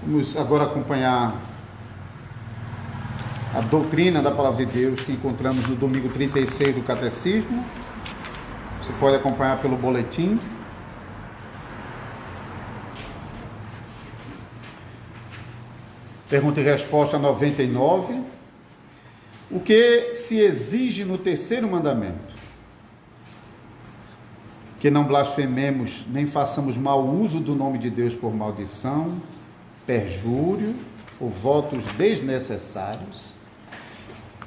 Vamos agora acompanhar a doutrina da Palavra de Deus que encontramos no domingo 36 do Catecismo. Você pode acompanhar pelo boletim. Pergunta e resposta 99. O que se exige no terceiro mandamento? Que não blasfememos, nem façamos mau uso do nome de Deus por maldição, perjúrio ou votos desnecessários,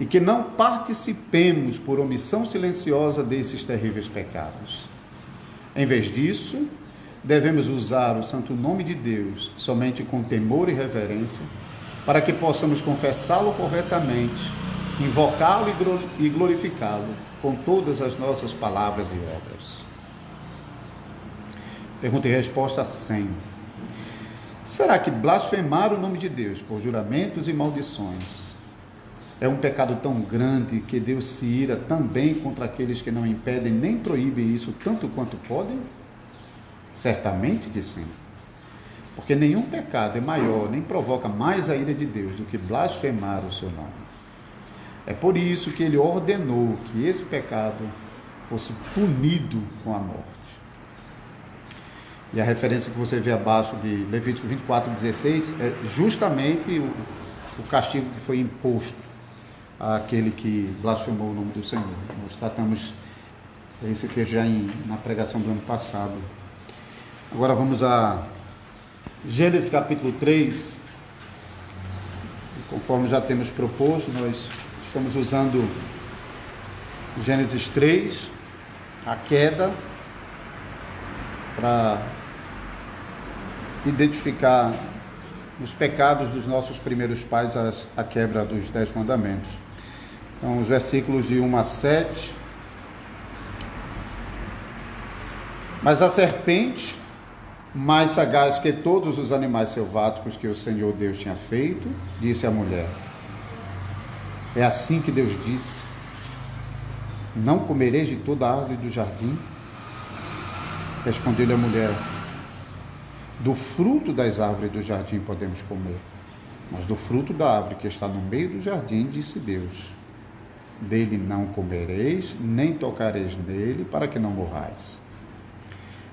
e que não participemos por omissão silenciosa desses terríveis pecados. Em vez disso, devemos usar o santo nome de Deus somente com temor e reverência, para que possamos confessá-lo corretamente, invocá-lo e glorificá-lo com todas as nossas palavras e obras. Pergunta e resposta 100. Será que blasfemar o nome de Deus por juramentos e maldições é um pecado tão grande que Deus se ira também contra aqueles que não impedem nem proíbem isso tanto quanto podem? Certamente que sim. Porque nenhum pecado é maior nem provoca mais a ira de Deus do que blasfemar o seu nome. É por isso que ele ordenou que esse pecado fosse punido com a morte. E a referência que você vê abaixo de Levítico 24:16 é justamente o castigo que foi imposto àquele que blasfemou o nome do Senhor. Nós tratamos isso aqui já na pregação do ano passado. Agora vamos a Gênesis capítulo 3. Conforme já temos proposto, nós estamos usando Gênesis 3, a queda, para identificar os pecados dos nossos primeiros pais, a quebra dos 10 mandamentos. Então, os versículos de 1 a 7. Mas a serpente, mais sagaz que todos os animais selváticos que o Senhor Deus tinha feito, disse à mulher: é assim que Deus disse: não comereis de toda a árvore do jardim? Respondeu-lhe a mulher: do fruto das árvores do jardim podemos comer, mas do fruto da árvore que está no meio do jardim, disse Deus: dele não comereis, nem tocareis nele, para que não morrais.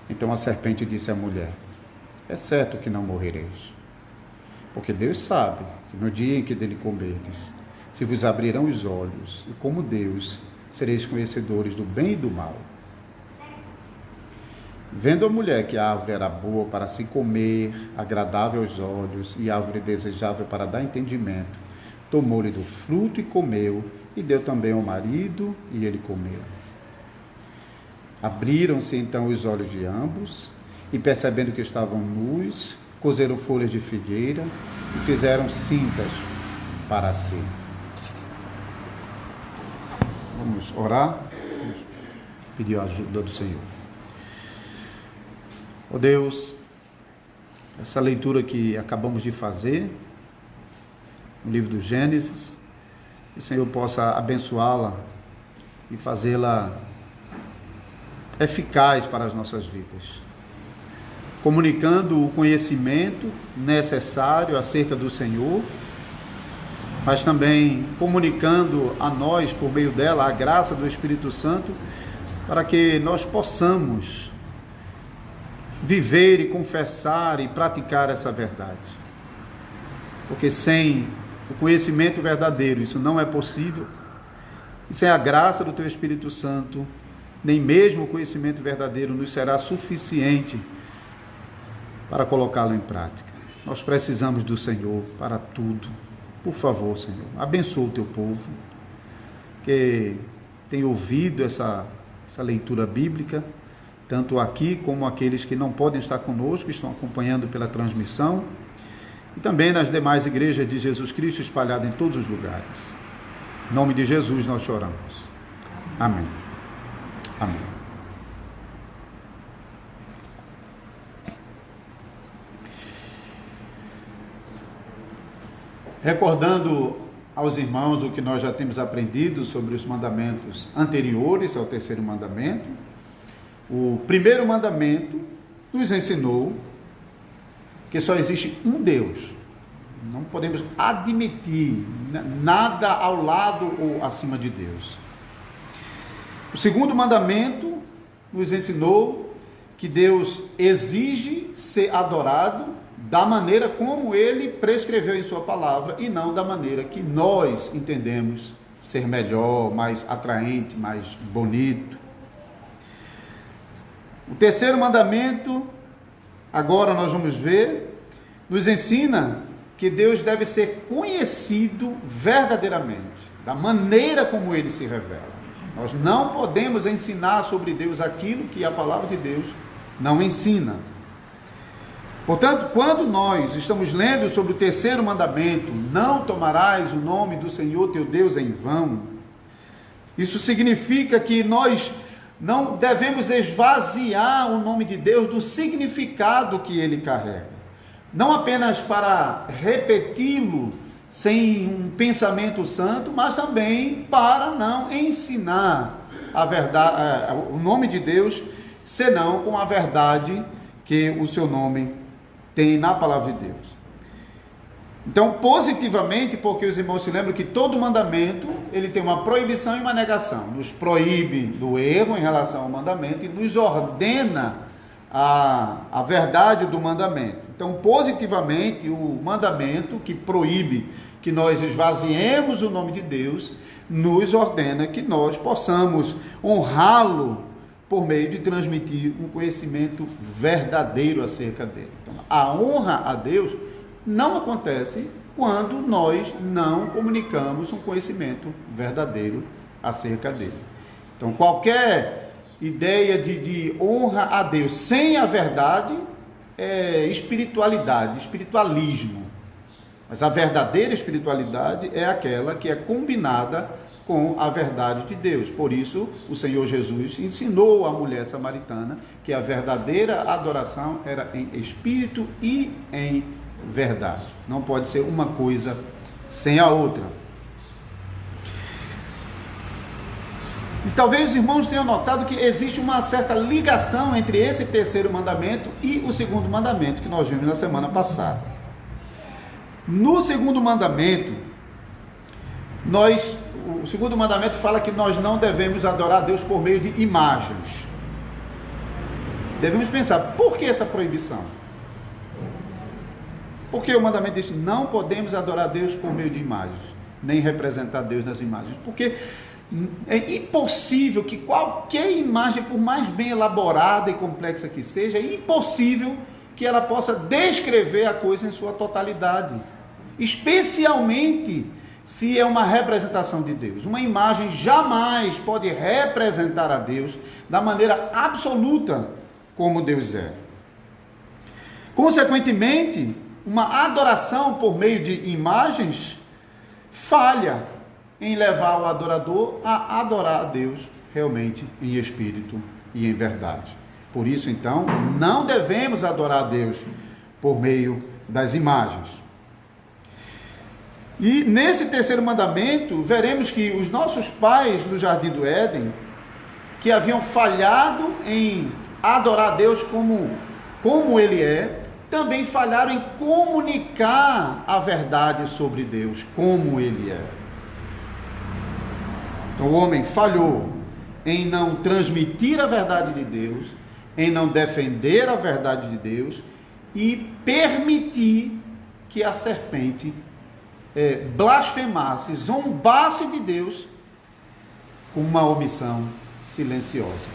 Então a serpente disse à mulher: é certo que não morrereis, porque Deus sabe que no dia em que dele comerdes, se vos abrirão os olhos, e como Deus, sereis conhecedores do bem e do mal. Vendo a mulher que a árvore era boa para se comer, agradável aos olhos, e árvore desejável para dar entendimento, tomou-lhe do fruto e comeu, e deu também ao marido, e ele comeu. Abriram-se então os olhos de ambos, e percebendo que estavam nus, cozeram folhas de figueira, e fizeram cintas para si. Vamos orar, vamos pedir a ajuda do Senhor. Ó Deus, essa leitura que acabamos de fazer, no livro do Gênesis, que o Senhor possa abençoá-la e fazê-la eficaz para as nossas vidas, comunicando o conhecimento necessário acerca do Senhor, mas também comunicando a nós, por meio dela, a graça do Espírito Santo, para que nós possamos viver e confessar e praticar essa verdade. Porque sem o conhecimento verdadeiro isso não é possível, e sem a graça do Teu Espírito Santo, nem mesmo o conhecimento verdadeiro nos será suficiente para colocá-lo em prática. Nós precisamos do Senhor para tudo. Por favor, Senhor, abençoa o Teu povo, que tem ouvido essa leitura bíblica, tanto aqui como aqueles que não podem estar conosco, estão acompanhando pela transmissão, e também nas demais igrejas de Jesus Cristo espalhadas em todos os lugares. Em nome de Jesus nós choramos. Amém. Amém. Recordando aos irmãos o que nós já temos aprendido sobre os mandamentos anteriores ao terceiro mandamento. O primeiro mandamento nos ensinou que só existe um Deus. Não podemos admitir nada ao lado ou acima de Deus. O segundo mandamento nos ensinou que Deus exige ser adorado da maneira como Ele prescreveu em sua palavra e não da maneira que nós entendemos ser melhor, mais atraente, mais bonito. O terceiro mandamento, agora nós vamos ver, nos ensina que Deus deve ser conhecido verdadeiramente, da maneira como Ele se revela. Nós não podemos ensinar sobre Deus aquilo que a palavra de Deus não ensina. Portanto, quando nós estamos lendo sobre o terceiro mandamento, não tomarás o nome do Senhor teu Deus em vão, isso significa que nós não devemos esvaziar o nome de Deus do significado que ele carrega. Não apenas para repeti-lo sem um pensamento santo, mas também para não ensinar a verdade, o nome de Deus, senão com a verdade que o seu nome tem na palavra de Deus. Então, positivamente, porque os irmãos se lembram que todo mandamento, ele tem uma proibição e uma negação. Nos proíbe do erro em relação ao mandamento e nos ordena a verdade do mandamento. Então, positivamente, o mandamento que proíbe que nós esvaziemos o nome de Deus, nos ordena que nós possamos honrá-lo por meio de transmitir um conhecimento verdadeiro acerca dele. Então, a honra a Deus não acontece quando nós não comunicamos um conhecimento verdadeiro acerca dele. Então, qualquer ideia de honra a Deus sem a verdade é espiritualidade, espiritualismo. Mas a verdadeira espiritualidade é aquela que é combinada com a verdade de Deus. Por isso, o Senhor Jesus ensinou à mulher samaritana que a verdadeira adoração era em espírito e em verdade. Não pode ser uma coisa sem a outra. E talvez os irmãos tenham notado que existe uma certa ligação entre esse terceiro mandamento e o segundo mandamento que nós vimos na semana passada. No segundo mandamento, o segundo mandamento fala que nós não devemos adorar a Deus por meio de imagens. Devemos pensar, por que essa proibição? Porque o mandamento diz, não podemos adorar a Deus por meio de imagens, nem representar Deus nas imagens. Porque é impossível que qualquer imagem, por mais bem elaborada e complexa que seja, é impossível que ela possa descrever a coisa em sua totalidade. Especialmente se é uma representação de Deus. Uma imagem jamais pode representar a Deus da maneira absoluta como Deus é. Consequentemente, uma adoração por meio de imagens falha em levar o adorador a adorar a Deus realmente em espírito e em verdade. Por isso, então, não devemos adorar a Deus por meio das imagens. E nesse terceiro mandamento, veremos que os nossos pais no Jardim do Éden, que haviam falhado em adorar a Deus como Ele é, também falharam em comunicar a verdade sobre Deus, como Ele é. Então o homem falhou em não transmitir a verdade de Deus, em não defender a verdade de Deus e permitir que a serpente blasfemasse, zombasse de Deus com uma omissão silenciosa.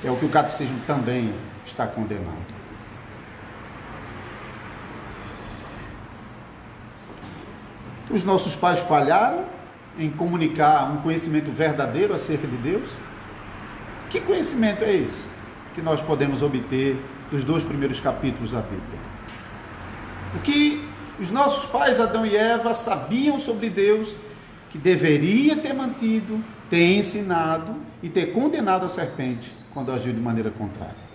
É o que o catecismo também está condenando. Os nossos pais falharam em comunicar um conhecimento verdadeiro acerca de Deus. Que conhecimento é esse que nós podemos obter dos 2 primeiros capítulos da Bíblia? O que os nossos pais, Adão e Eva, sabiam sobre Deus, que deveria ter mantido, ter ensinado e ter condenado a serpente quando agiu de maneira contrária.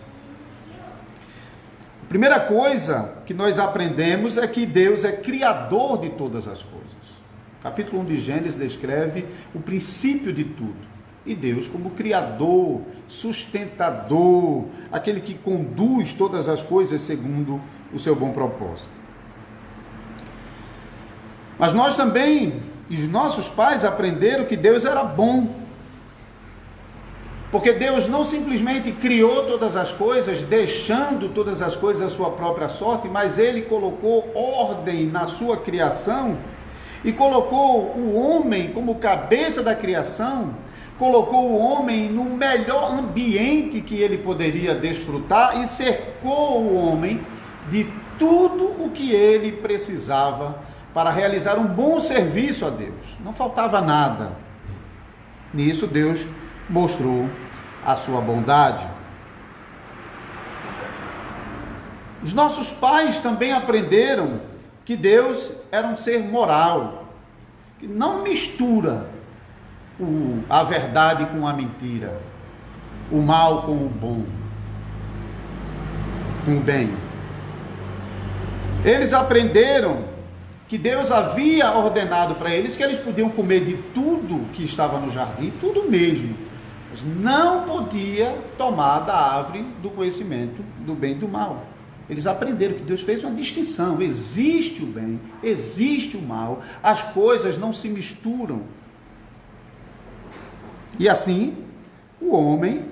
A primeira coisa que nós aprendemos é que Deus é criador de todas as coisas. Capítulo 1 de Gênesis descreve o princípio de tudo. E Deus como criador, sustentador, aquele que conduz todas as coisas segundo o seu bom propósito. Mas nós também, os nossos pais aprenderam que Deus era bom. Porque Deus não simplesmente criou todas as coisas, deixando todas as coisas à sua própria sorte, mas Ele colocou ordem na sua criação e colocou o homem como cabeça da criação, colocou o homem no melhor ambiente que ele poderia desfrutar e cercou o homem de tudo o que ele precisava para realizar um bom serviço a Deus. Não faltava nada. Nisso Deus mostrou a sua bondade. Os nossos pais também aprenderam que Deus era um ser moral, que não mistura a verdade com a mentira, o mal com o bom, com o bem. Eles aprenderam que Deus havia ordenado para eles que eles podiam comer de tudo que estava no jardim, tudo mesmo, mas não podia tomar da árvore do conhecimento do bem e do mal. Eles aprenderam que Deus fez uma distinção, existe o bem, existe o mal, as coisas não se misturam. E assim, o homem,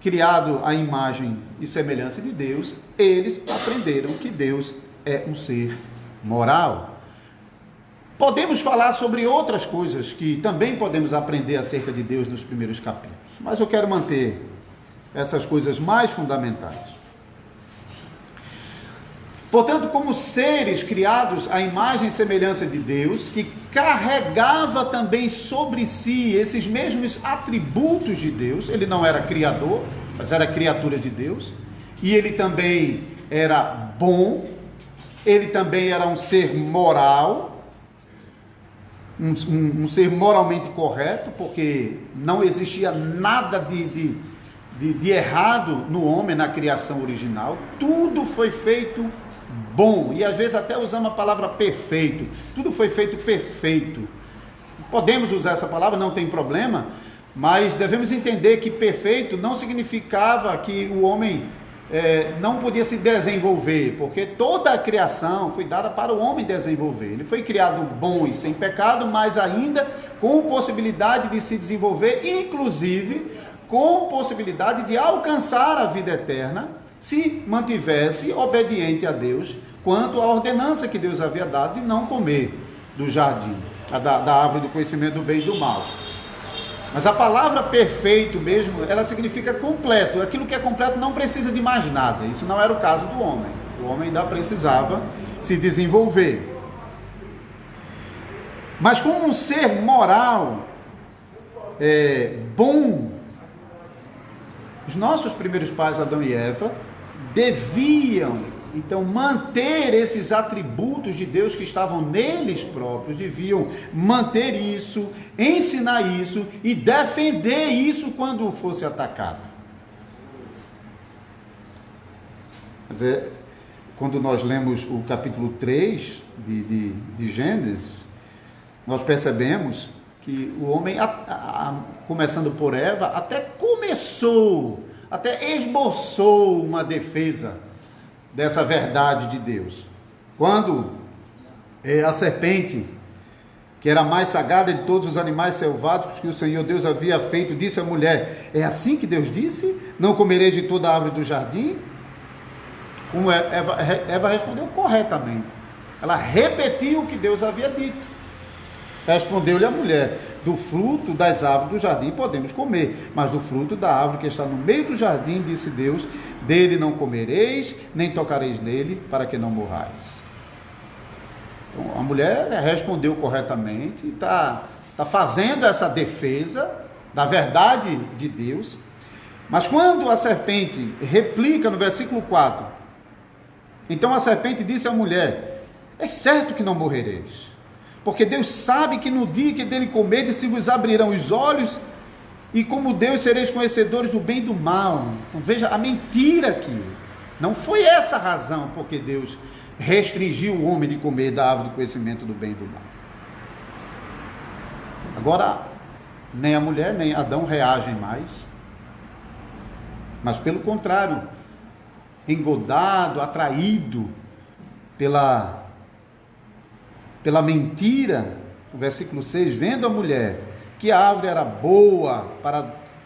criado à imagem e semelhança de Deus, eles aprenderam que Deus é um ser moral. Podemos falar sobre outras coisas que também podemos aprender acerca de Deus nos primeiros capítulos, mas eu quero manter essas coisas mais fundamentais. Portanto, como seres criados à imagem e semelhança de Deus, que carregava também sobre si esses mesmos atributos de Deus, ele não era criador, mas era criatura de Deus, e ele também era bom, ele também era um ser moral, um ser moralmente correto, porque não existia nada de errado no homem, na criação original, tudo foi feito bom, e às vezes até usamos a palavra perfeito, tudo foi feito perfeito. Podemos usar essa palavra, não tem problema, mas devemos entender que perfeito não significava que o homem não podia se desenvolver, porque toda a criação foi dada para o homem desenvolver. Ele foi criado bom e sem pecado, mas ainda com possibilidade de se desenvolver, inclusive com possibilidade de alcançar a vida eterna, se mantivesse obediente a Deus quanto à ordenança que Deus havia dado de não comer do jardim, da árvore do conhecimento do bem e do mal. Mas a palavra perfeito mesmo, ela significa completo. Aquilo que é completo não precisa de mais nada. Isso não era o caso do homem. O homem ainda precisava se desenvolver. Mas como um ser moral, bom, os nossos primeiros pais, Adão e Eva, deviam, então, manter esses atributos de Deus que estavam neles próprios, deviam manter isso, ensinar isso e defender isso quando fosse atacado. Mas quando nós lemos o capítulo 3 de Gênesis, nós percebemos que o homem, começando por Eva, até esboçou uma defesa dessa verdade de Deus. Quando a serpente, que era a mais sagada de todos os animais selváticos que o Senhor Deus havia feito, disse à mulher: é assim que Deus disse? Não comereis de toda a árvore do jardim? Como Eva respondeu corretamente. Ela repetiu o que Deus havia dito. Respondeu-lhe a mulher: do fruto das árvores do jardim podemos comer, mas do fruto da árvore que está no meio do jardim, disse Deus, dele não comereis, nem tocareis nele, para que não morrais. Então, a mulher respondeu corretamente, está fazendo essa defesa da verdade de Deus. Mas quando a serpente replica no versículo 4, então a serpente disse à mulher: é certo que não morrereis, porque Deus sabe que no dia que dele comerdes se vos abrirão os olhos, e como Deus sereis conhecedores do bem e do mal. Então veja a mentira aqui. Não foi essa a razão porque Deus restringiu o homem de comer da árvore do conhecimento do bem e do mal. Agora, nem a mulher, nem Adão reagem mais, mas pelo contrário, engodado, atraído pela mentira, o versículo 6, vendo a mulher que a árvore era boa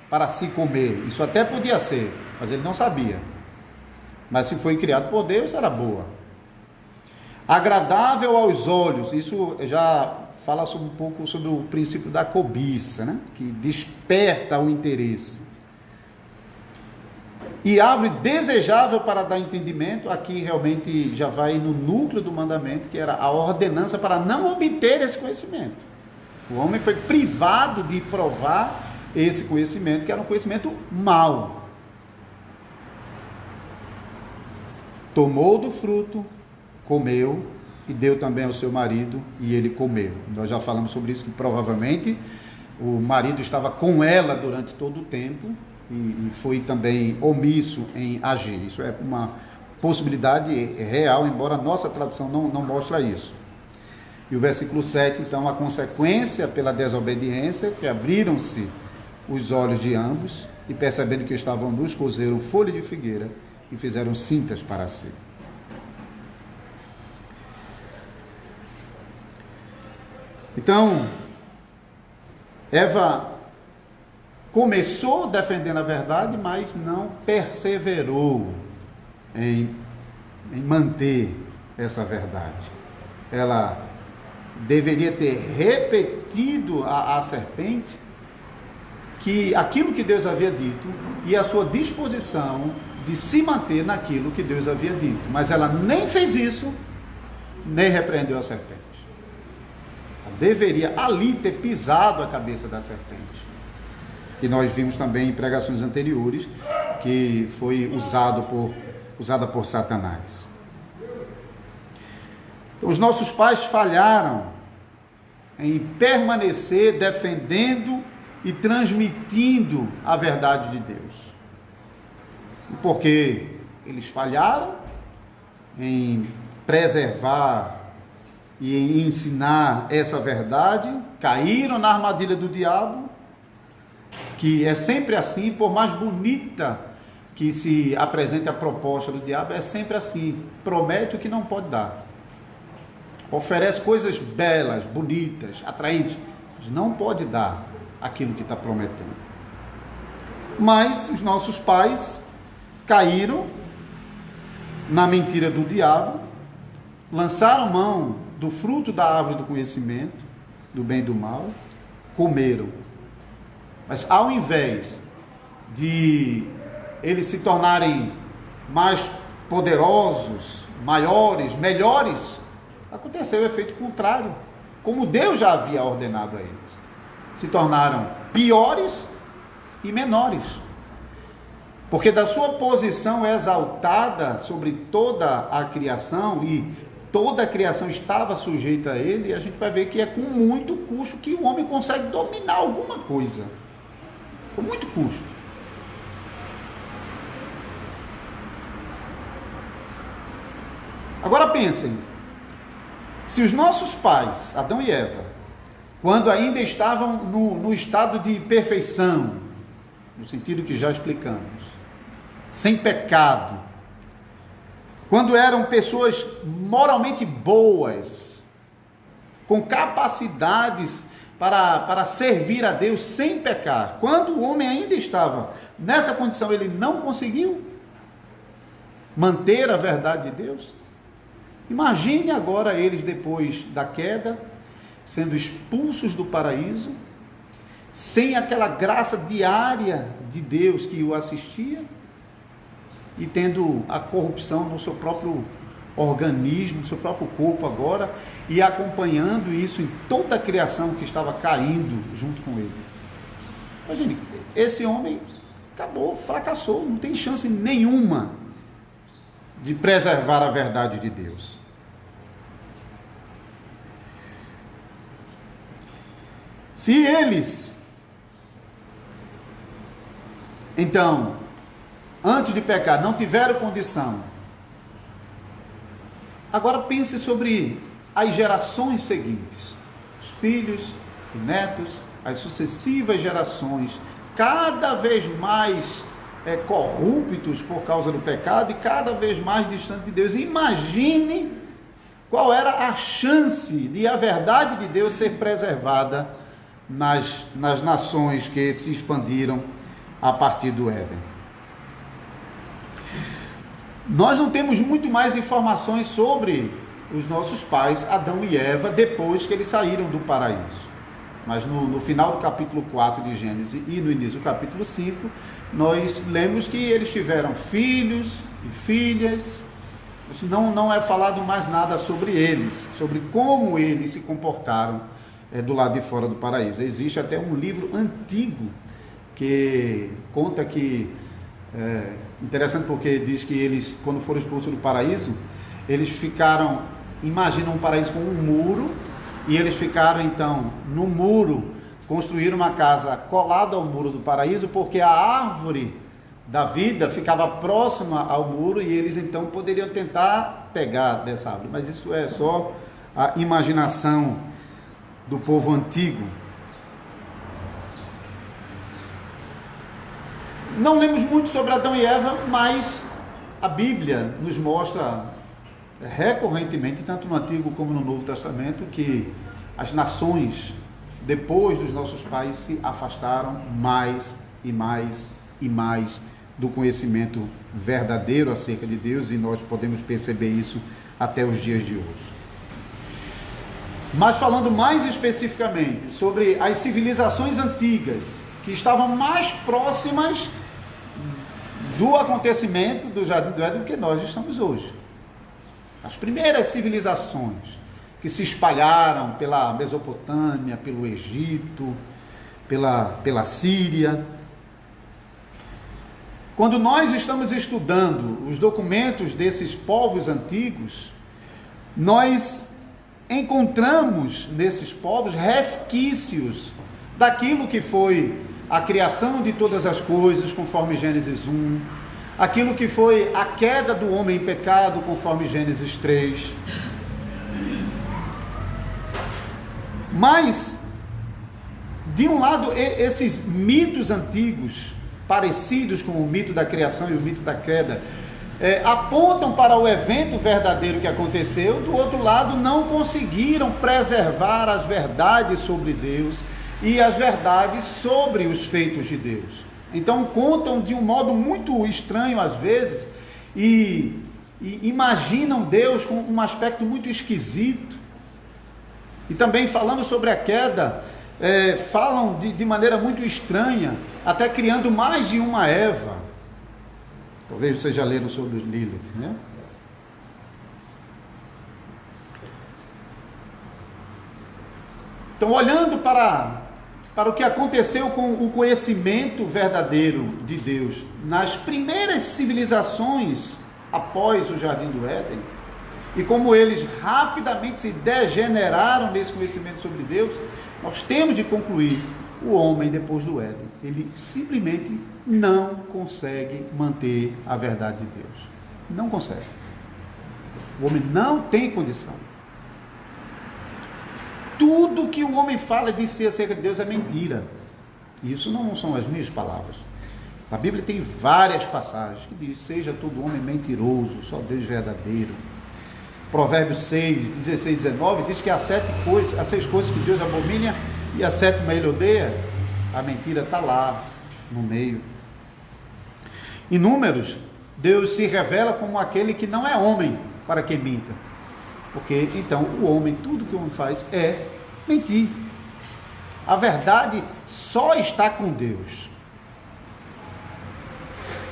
para se comer, isso até podia ser, mas ele não sabia, mas se foi criado por Deus, era boa, agradável aos olhos, isso já fala um pouco sobre o princípio da cobiça, né? Que desperta o interesse. E árvore desejável para dar entendimento, aqui realmente já vai no núcleo do mandamento, que era a ordenança para não obter esse conhecimento. O homem foi privado de provar esse conhecimento, que era um conhecimento mau. Tomou do fruto, comeu, e deu também ao seu marido, e ele comeu. Nós já falamos sobre isso, que provavelmente o marido estava com ela durante todo o tempo, e foi também omisso em agir. Isso é uma possibilidade real, embora a nossa tradução não mostra isso. E o versículo 7, então, a consequência pela desobediência, que abriram-se os olhos de ambos, e percebendo que estavam nus, cozeram folha de figueira, e fizeram cintas para si. Então, Eva começou defendendo a verdade, mas não perseverou em manter essa verdade. Ela deveria ter repetido à serpente que aquilo que Deus havia dito e a sua disposição de se manter naquilo que Deus havia dito. Mas ela nem fez isso, nem repreendeu a serpente. Deveria ali ter pisado a cabeça da serpente, que nós vimos também em pregações anteriores, que foi usada por Satanás. Os nossos pais falharam em permanecer defendendo e transmitindo a verdade de Deus, porque eles falharam em preservar e em ensinar essa verdade, caíram na armadilha do diabo, que é sempre assim, por mais bonita que se apresente a proposta do diabo, é sempre assim, promete o que não pode dar, oferece coisas belas, bonitas, atraentes, mas não pode dar aquilo que está prometendo. Mas os nossos pais caíram na mentira do diabo, lançaram mão do fruto da árvore do conhecimento, do bem e do mal, comeram. Mas ao invés de eles se tornarem mais poderosos, maiores, melhores, aconteceu o efeito contrário, como Deus já havia ordenado a eles. Se tornaram piores e menores, porque da sua posição exaltada sobre toda a criação, e toda a criação estava sujeita a ele, e a gente vai ver que é com muito custo que o homem consegue dominar alguma coisa, com muito custo. Agora pensem, se os nossos pais, Adão e Eva, quando ainda estavam no estado de perfeição, no sentido que já explicamos, sem pecado, quando eram pessoas moralmente boas, com capacidades para servir a Deus sem pecar, quando o homem ainda estava nessa condição, ele não conseguiu manter a verdade de Deus. Imagine agora eles, depois da queda, sendo expulsos do paraíso, sem aquela graça diária de Deus que o assistia, e tendo a corrupção no seu próprio organismo, no seu próprio corpo agora, e acompanhando isso em toda a criação que estava caindo junto com ele. Imagine, esse homem acabou, fracassou, não tem chance nenhuma de preservar a verdade de Deus. Se eles, então, antes de pecar, não tiveram condição, agora pense sobre as gerações seguintes, os filhos e netos, as sucessivas gerações, cada vez mais corruptos por causa do pecado e cada vez mais distante de Deus. Imagine qual era a chance de a verdade de Deus ser preservada nas nações que se expandiram a partir do Éden. Nós não temos muito mais informações sobre os nossos pais, Adão e Eva, depois que eles saíram do paraíso. Mas no final do capítulo 4 de Gênesis e no início do capítulo 5, nós lemos que eles tiveram filhos e filhas. Não é falado mais nada sobre eles, sobre como eles se comportaram do lado de fora do paraíso. Existe até um livro antigo que conta que, interessante porque diz que eles, quando foram expulsos do paraíso, eles ficaram, imaginam um paraíso com um muro, e eles ficaram então no muro, construíram uma casa colada ao muro do paraíso, porque a árvore da vida ficava próxima ao muro e eles então poderiam tentar pegar dessa árvore, mas isso é só a imaginação do povo antigo. Não lemos muito sobre Adão e Eva, mas a Bíblia nos mostra recorrentemente, tanto no Antigo como no Novo Testamento, que as nações, depois dos nossos pais, se afastaram mais e mais e mais do conhecimento verdadeiro acerca de Deus, e nós podemos perceber isso até os dias de hoje. Mas falando mais especificamente sobre as civilizações antigas, que estavam mais próximas do acontecimento do Jardim do Éden do que nós estamos hoje. As primeiras civilizações que se espalharam pela Mesopotâmia, pelo Egito, pela Síria. Quando nós estamos estudando os documentos desses povos antigos, nós encontramos nesses povos resquícios daquilo que foi a criação de todas as coisas, conforme Gênesis 1, aquilo que foi a queda do homem em pecado, conforme Gênesis 3. Mas, de um lado, esses mitos antigos, parecidos com o mito da criação e o mito da queda, apontam para o evento verdadeiro que aconteceu. Do outro lado, não conseguiram preservar as verdades sobre Deus e as verdades sobre os feitos de Deus. Então contam de um modo muito estranho às vezes e imaginam Deus com um aspecto muito esquisito. E também falando sobre a queda, falam de maneira muito estranha, até criando mais de uma Eva. Talvez vocês já leram sobre Lilith, né? Então, olhando para o que aconteceu com o conhecimento verdadeiro de Deus nas primeiras civilizações após o Jardim do Éden, e como eles rapidamente se degeneraram nesse conhecimento sobre Deus, nós temos de concluir: o homem, depois do Éden, ele simplesmente não consegue manter a verdade de Deus. Não consegue. O homem não tem condição. Tudo que o homem fala de si acerca de Deus é mentira. Isso não são as minhas palavras. A Bíblia tem várias passagens que diz: seja todo homem mentiroso, só Deus verdadeiro. Provérbios 6, 16, 19 diz que há 6 coisas que Deus abomina e a 7ª ele odeia. A mentira está lá no meio. Em Números, Deus se revela como aquele que não é homem para que minta. Porque então o homem, tudo que o homem faz é mentir. A verdade só está com Deus.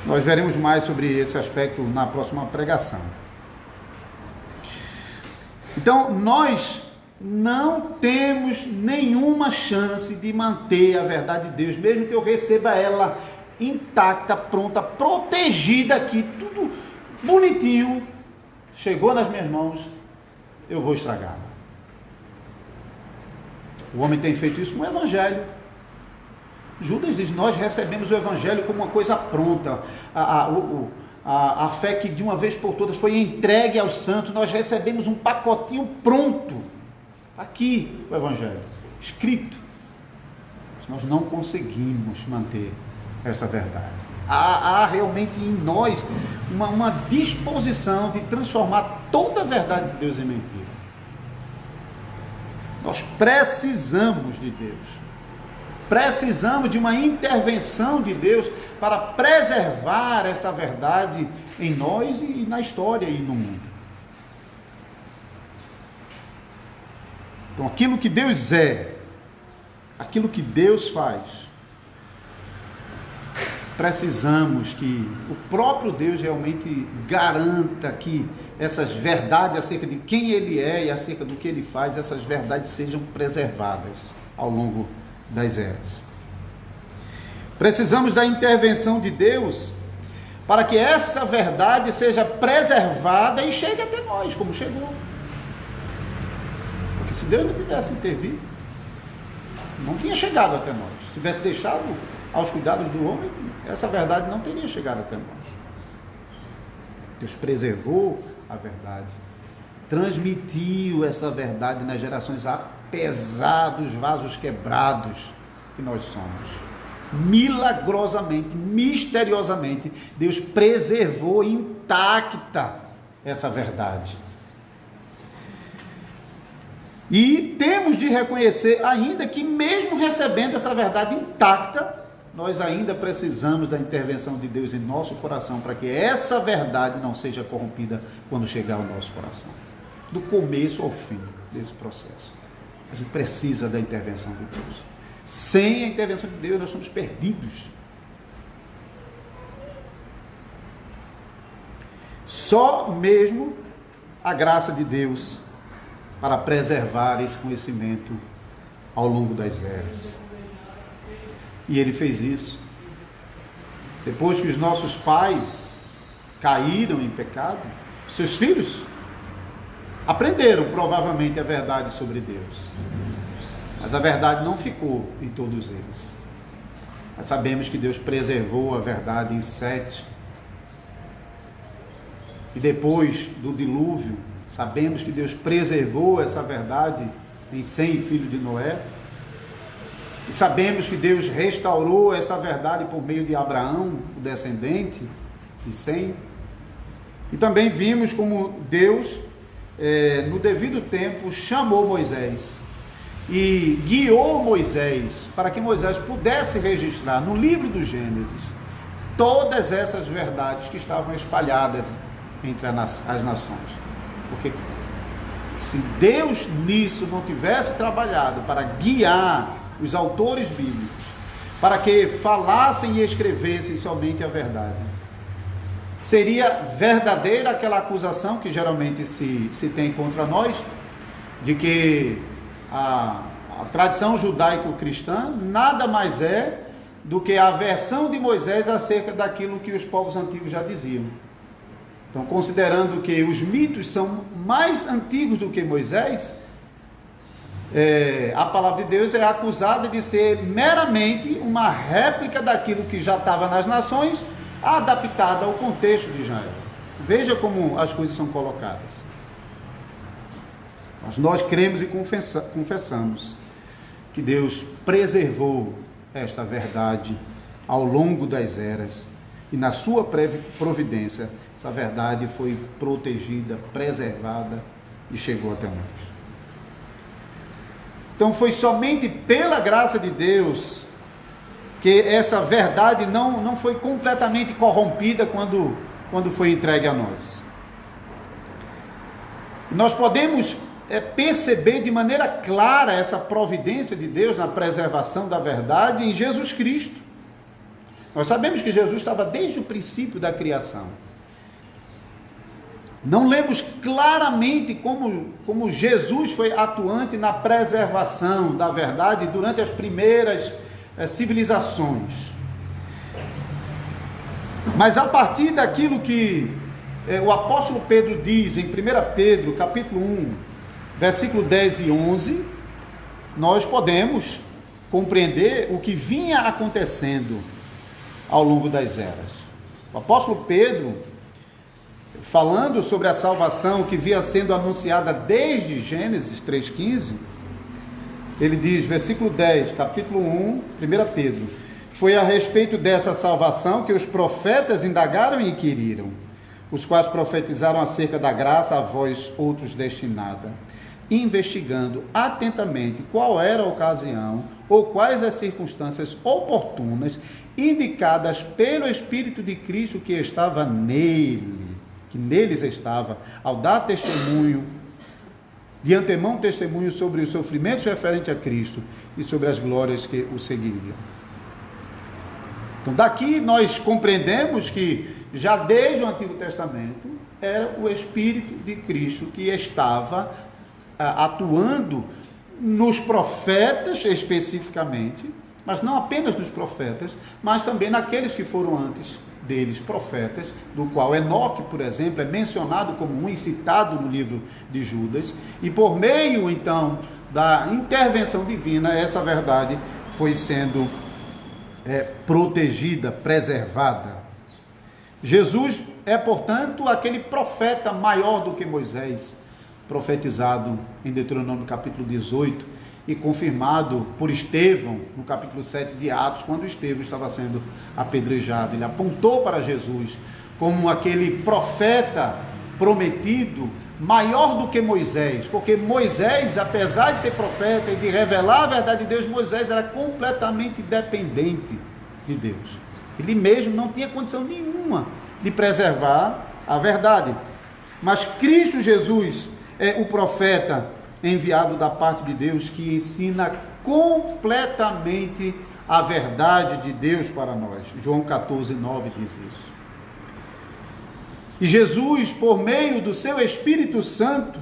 Nós veremos mais sobre esse aspecto na próxima pregação. Então, nós não temos nenhuma chance de manter a verdade de Deus, mesmo que eu receba ela intacta, pronta, protegida aqui, tudo bonitinho, chegou nas minhas mãos, eu vou estragar. O homem tem feito isso com o Evangelho. Judas diz: nós recebemos o Evangelho como uma coisa pronta, a fé que de uma vez por todas foi entregue aos santos, nós recebemos um pacotinho pronto, aqui o Evangelho, escrito. nós não conseguimos manter essa verdade. Há realmente em nós uma disposição de transformar toda a verdade de Deus em mentira. Nós precisamos de Deus. Precisamos de uma intervenção de Deus para preservar essa verdade em nós e na história e no mundo. Então, aquilo que Deus é, aquilo que Deus faz, precisamos que o próprio Deus realmente garanta que essas verdades acerca de quem Ele é e acerca do que Ele faz, essas verdades sejam preservadas ao longo das eras. Precisamos da intervenção de Deus para que essa verdade seja preservada e chegue até nós, como chegou. Porque se Deus não tivesse intervido, não tinha chegado até nós. Se tivesse deixado aos cuidados do homem, essa verdade não teria chegado até nós. Deus preservou a verdade, transmitiu essa verdade nas gerações, apesar dos vasos quebrados que nós somos. Milagrosamente, misteriosamente, Deus preservou intacta essa verdade. E temos de reconhecer ainda que mesmo recebendo essa verdade intacta, nós ainda precisamos da intervenção de Deus em nosso coração para que essa verdade não seja corrompida quando chegar ao nosso coração. Do começo ao fim desse processo. A gente precisa da intervenção de Deus. Sem a intervenção de Deus, nós estamos perdidos. Só mesmo a graça de Deus para preservar esse conhecimento ao longo das eras. E Ele fez isso. Depois que os nossos pais caíram em pecado, seus filhos aprenderam provavelmente a verdade sobre Deus. Mas a verdade não ficou em todos eles. Nós sabemos que Deus preservou a verdade em Sete. E depois do dilúvio, sabemos que Deus preservou essa verdade em Sem, filho de Noé. E sabemos que Deus restaurou essa verdade por meio de Abraão, o descendente de Sem. E também vimos como Deus, no devido tempo, chamou Moisés e guiou Moisés para que Moisés pudesse registrar no livro do Gênesis todas essas verdades que estavam espalhadas entre as nações. Porque se Deus nisso não tivesse trabalhado para guiar os autores bíblicos, para que falassem e escrevessem somente a verdade, seria verdadeira aquela acusação que geralmente se tem contra nós, de que a tradição judaico-cristã nada mais é do que a versão de Moisés acerca daquilo que os povos antigos já diziam. Então, considerando que os mitos são mais antigos do que Moisés, a palavra de Deus é acusada de ser meramente uma réplica daquilo que já estava nas nações, adaptada ao contexto de Israel. Veja como as coisas são colocadas. Mas nós cremos e confessamos que Deus preservou esta verdade ao longo das eras e na sua providência essa verdade foi protegida, preservada e chegou até nós. Então foi somente pela graça de Deus que essa verdade não foi completamente corrompida quando foi entregue a nós. Nós podemos perceber de maneira clara essa providência de Deus na preservação da verdade em Jesus Cristo. Nós sabemos que Jesus estava desde o princípio da criação. Não lemos claramente como Jesus foi atuante na preservação da verdade durante as primeiras civilizações. Mas a partir daquilo que o apóstolo Pedro diz em 1 Pedro, capítulo 1, versículo 10 e 11, nós podemos compreender o que vinha acontecendo ao longo das eras. O apóstolo Pedro, falando sobre a salvação que vinha sendo anunciada desde Gênesis 3,15, Ele diz, versículo 10, capítulo 1, 1 Pedro: foi a respeito dessa salvação que os profetas indagaram e inquiriram, os quais profetizaram acerca da graça a vós outros destinada, investigando atentamente qual era a ocasião ou quais as circunstâncias oportunas indicadas pelo Espírito de Cristo que estava nele, que neles estava, ao dar testemunho, de antemão testemunho sobre os sofrimentos referentes a Cristo e sobre as glórias que o seguiriam. Então, daqui nós compreendemos que já desde o Antigo Testamento era o Espírito de Cristo que estava atuando nos profetas especificamente, mas não apenas nos profetas, mas também naqueles que foram antes deles profetas, do qual Enoque, por exemplo, é mencionado como um e citado no livro de Judas, e por meio então da intervenção divina, essa verdade foi sendo protegida, preservada. Jesus é, portanto, aquele profeta maior do que Moisés, profetizado em Deuteronômio capítulo 18 e confirmado por Estevão no capítulo 7 de Atos, quando Estevão estava sendo apedrejado. Ele apontou para Jesus como aquele profeta prometido maior do que Moisés, porque Moisés, apesar de ser profeta e de revelar a verdade de Deus, Moisés era completamente dependente de Deus. Ele mesmo não tinha condição nenhuma de preservar a verdade. Mas Cristo Jesus é o profeta enviado da parte de Deus que ensina completamente a verdade de Deus para nós. João 14:9 diz isso. E Jesus, por meio do seu Espírito Santo,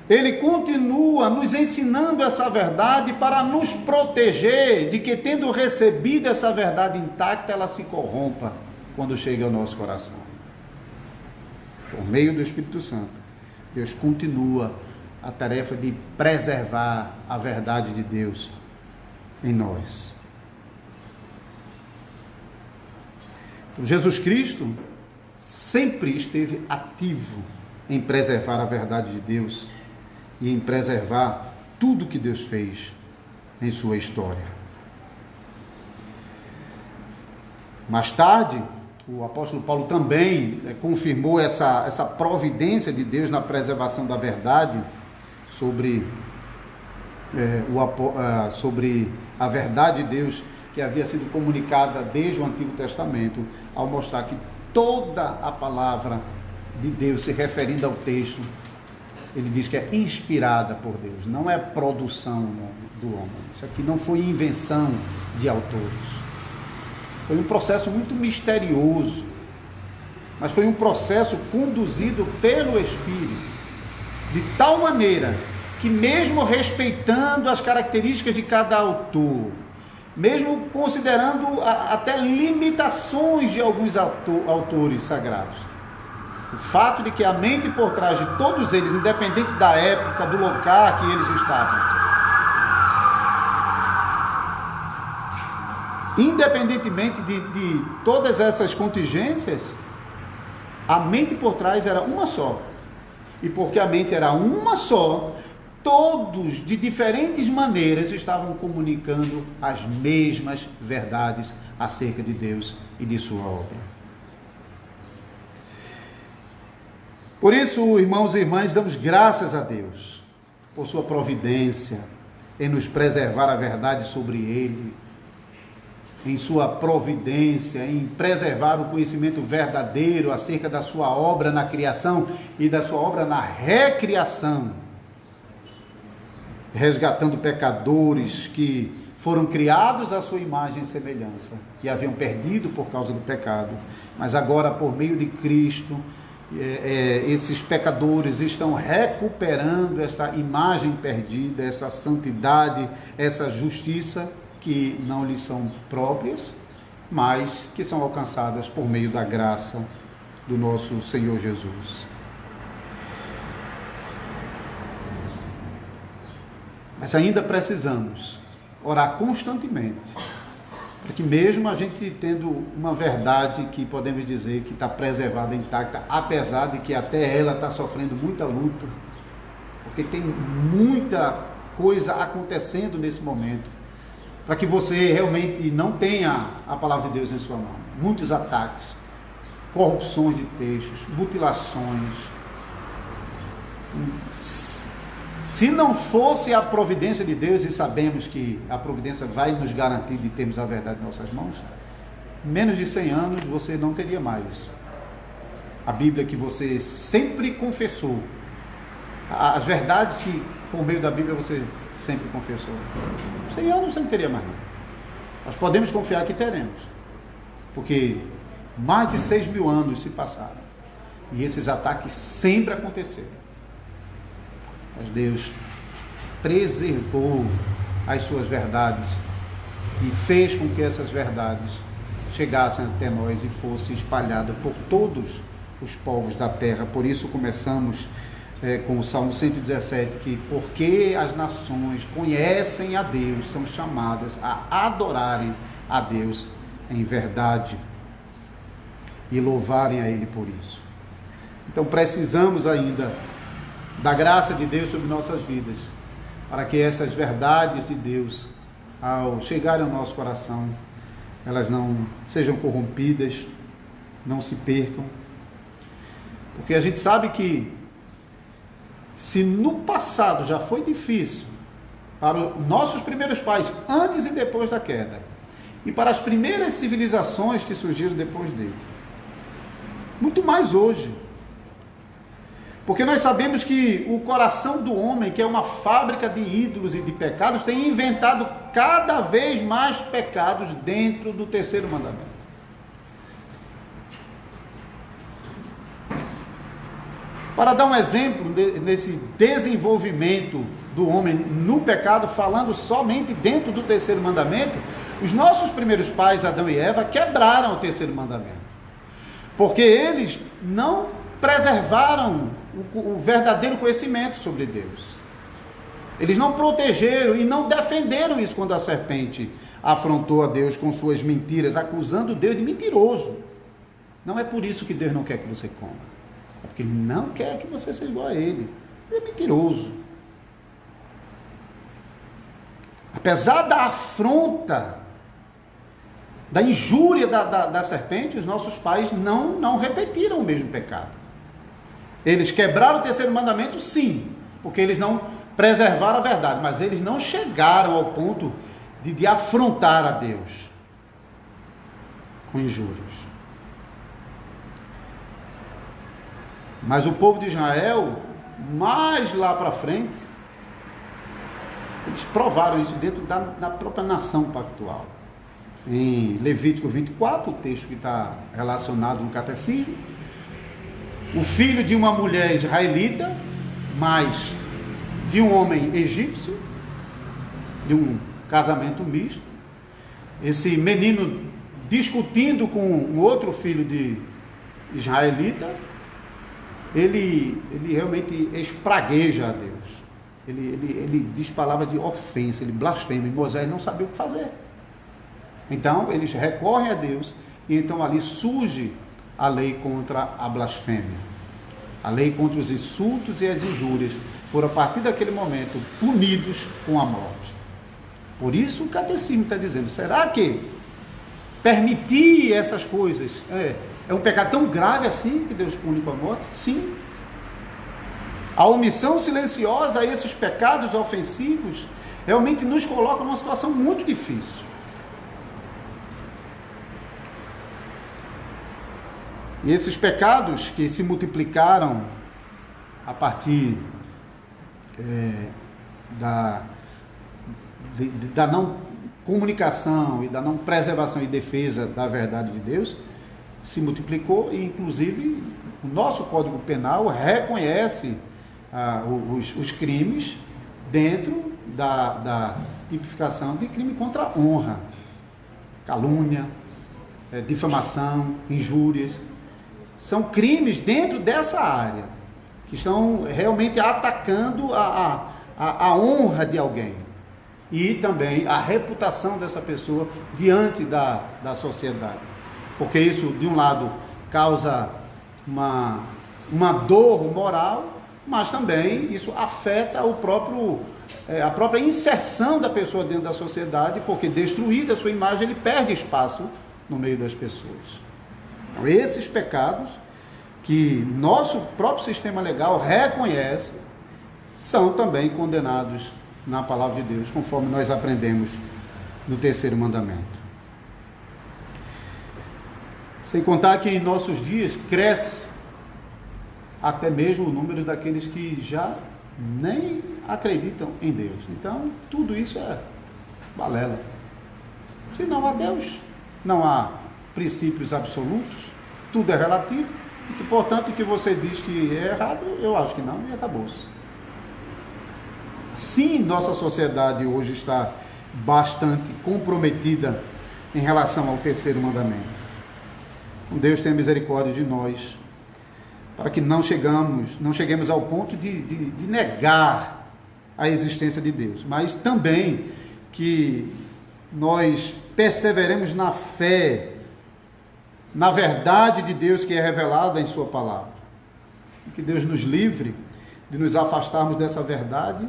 ele continua nos ensinando essa verdade para nos proteger de que, tendo recebido essa verdade intacta, ela se corrompa quando chega ao nosso coração. Por meio do Espírito Santo, Deus continua a tarefa de preservar a verdade de Deus em nós. Então, Jesus Cristo sempre esteve ativo em preservar a verdade de Deus e em preservar tudo que Deus fez em sua história. Mais tarde, o apóstolo Paulo também confirmou essa providência de Deus na preservação da verdade sobre a verdade de Deus que havia sido comunicada desde o Antigo Testamento, ao mostrar que toda a palavra de Deus se referindo ao texto, ele diz que é inspirada por Deus, não é produção do homem. Isso aqui não foi invenção de autores. Foi um processo muito misterioso, mas foi um processo conduzido pelo Espírito, de tal maneira que, mesmo respeitando as características de cada autor, mesmo considerando até limitações de alguns autores sagrados, o fato de que a mente por trás de todos eles, independente da época, do local que eles estavam, independentemente de todas essas contingências, a mente por trás era uma só. E porque a mente era uma só, todos, de diferentes maneiras, estavam comunicando as mesmas verdades acerca de Deus e de sua obra. Por isso, irmãos e irmãs, damos graças a Deus por sua providência em nos preservar a verdade sobre Ele, em sua providência, em preservar o conhecimento verdadeiro acerca da sua obra na criação e da sua obra na recriação, resgatando pecadores que foram criados à sua imagem e semelhança e haviam perdido por causa do pecado, mas agora, por meio de Cristo, esses pecadores estão recuperando essa imagem perdida, essa santidade, essa justiça que não lhes são próprias, mas que são alcançadas por meio da graça do nosso Senhor Jesus. Mas ainda precisamos orar constantemente, para que, mesmo a gente tendo uma verdade que podemos dizer que está preservada, intacta, apesar de que até ela está sofrendo muita luta, porque tem muita coisa acontecendo nesse momento, para que você realmente não tenha a palavra de Deus em sua mão. Muitos ataques, corrupções de textos, mutilações. Se não fosse a providência de Deus, e sabemos que a providência vai nos garantir de termos a verdade em nossas mãos, menos de 100 anos você não teria mais a Bíblia que você sempre confessou, as verdades que por meio da Bíblia você sempre confessou. 100 anos você não teria mais. Nós podemos confiar que teremos, porque mais de 6.000 anos se passaram e esses ataques sempre aconteceram. Mas Deus preservou as suas verdades e fez com que essas verdades chegassem até nós e fossem espalhadas por todos os povos da terra. Por isso começamos com o Salmo 117, que porque as nações conhecem a Deus, são chamadas a adorarem a Deus em verdade e louvarem a Ele por isso. Então precisamos ainda da graça de Deus sobre nossas vidas, para que essas verdades de Deus, ao chegarem ao nosso coração, elas não sejam corrompidas, não se percam. Porque a gente sabe que, se no passado já foi difícil para os nossos primeiros pais, antes e depois da queda, e para as primeiras civilizações que surgiram depois dele, muito mais hoje. Porque nós sabemos que o coração do homem, que é uma fábrica de ídolos e de pecados, tem inventado cada vez mais pecados dentro do terceiro mandamento. Para dar um exemplo nesse desenvolvimento do homem no pecado, falando somente dentro do terceiro mandamento, os nossos primeiros pais, Adão e Eva, quebraram o terceiro mandamento. Porque eles não preservaram o verdadeiro conhecimento sobre Deus. Eles não protegeram e não defenderam isso quando a serpente afrontou a Deus com suas mentiras, acusando Deus de mentiroso. Não é por isso que Deus não quer que você coma. É porque Ele não quer que você seja igual a Ele. Ele é mentiroso. Apesar da afronta, da injúria da serpente, os nossos pais não repetiram o mesmo pecado. Eles quebraram o terceiro mandamento, sim, porque eles não preservaram a verdade, mas eles não chegaram ao ponto de afrontar a Deus com injúrias. Mas o povo de Israel, mais lá para frente, eles provaram isso dentro da própria nação pactual. Em Levítico 24, o texto que está relacionado no catecismo, o filho de uma mulher israelita, mais de um homem egípcio, de um casamento misto, esse menino discutindo com um outro filho de israelita, ele realmente espragueja a Deus, ele diz palavras de ofensa, ele blasfema, e Moisés não sabia o que fazer. Então eles recorrem a Deus, e então ali surge a lei contra a blasfêmia, a lei contra os insultos e as injúrias. Foram a partir daquele momento punidos com a morte. Por isso o catecismo está dizendo: será que permitir essas coisas é um pecado tão grave assim que Deus pune com a morte? Sim. A omissão silenciosa a esses pecados ofensivos realmente nos coloca numa situação muito difícil. E esses pecados que se multiplicaram a partir da não comunicação e da não preservação e defesa da verdade de Deus, se multiplicou, e inclusive o nosso Código Penal reconhece os crimes dentro da tipificação de crime contra a honra, calúnia, difamação, injúrias. São crimes dentro dessa área, que estão realmente atacando a honra de alguém e também a reputação dessa pessoa diante da sociedade. Porque isso, de um lado, causa uma dor moral, mas também isso afeta o próprio a própria inserção da pessoa dentro da sociedade, porque destruída a sua imagem, ele perde espaço no meio das pessoas. Então, esses pecados que nosso próprio sistema legal reconhece, são também condenados na palavra de Deus, conforme nós aprendemos no terceiro mandamento. Sem contar que em nossos dias cresce até mesmo o número daqueles que já nem acreditam em Deus. Então, tudo isso é balela. Se não há Deus, não há princípios absolutos, tudo é relativo, e, portanto, o que você diz que é errado, eu acho que não, e acabou-se. Sim, nossa sociedade hoje está bastante comprometida em relação ao terceiro mandamento. Deus tenha misericórdia de nós, para que não cheguemos ao ponto de negar a existência de Deus, mas também que nós perseveremos na fé, na verdade de Deus que é revelada em sua palavra. Que Deus nos livre de nos afastarmos dessa verdade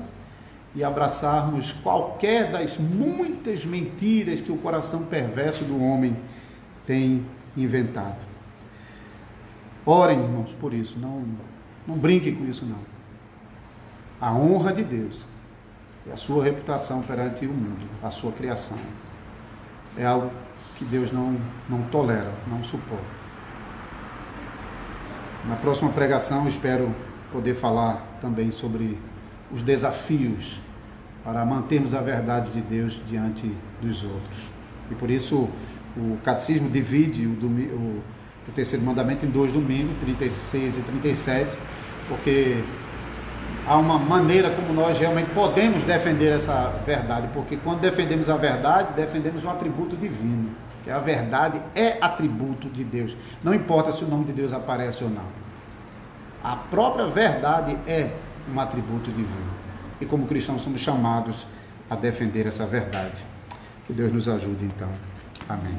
e abraçarmos qualquer das muitas mentiras que o coração perverso do homem tem inventado. Orem, irmãos, por isso, não brinquem com isso, não. A honra de Deus e a sua reputação perante o mundo, a sua criação, é algo que Deus não tolera, não suporta. Na próxima pregação, espero poder falar também sobre os desafios para mantermos a verdade de Deus diante dos outros. E por isso, o Catecismo divide o terceiro mandamento em 2 domingos, 36 e 37, porque há uma maneira como nós realmente podemos defender essa verdade, porque quando defendemos a verdade, defendemos um atributo divino, que a verdade é atributo de Deus, não importa se o nome de Deus aparece ou não. A própria verdade é um atributo divino, e como cristãos somos chamados a defender essa verdade. Que Deus nos ajude então. Amém.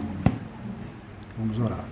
Vamos orar.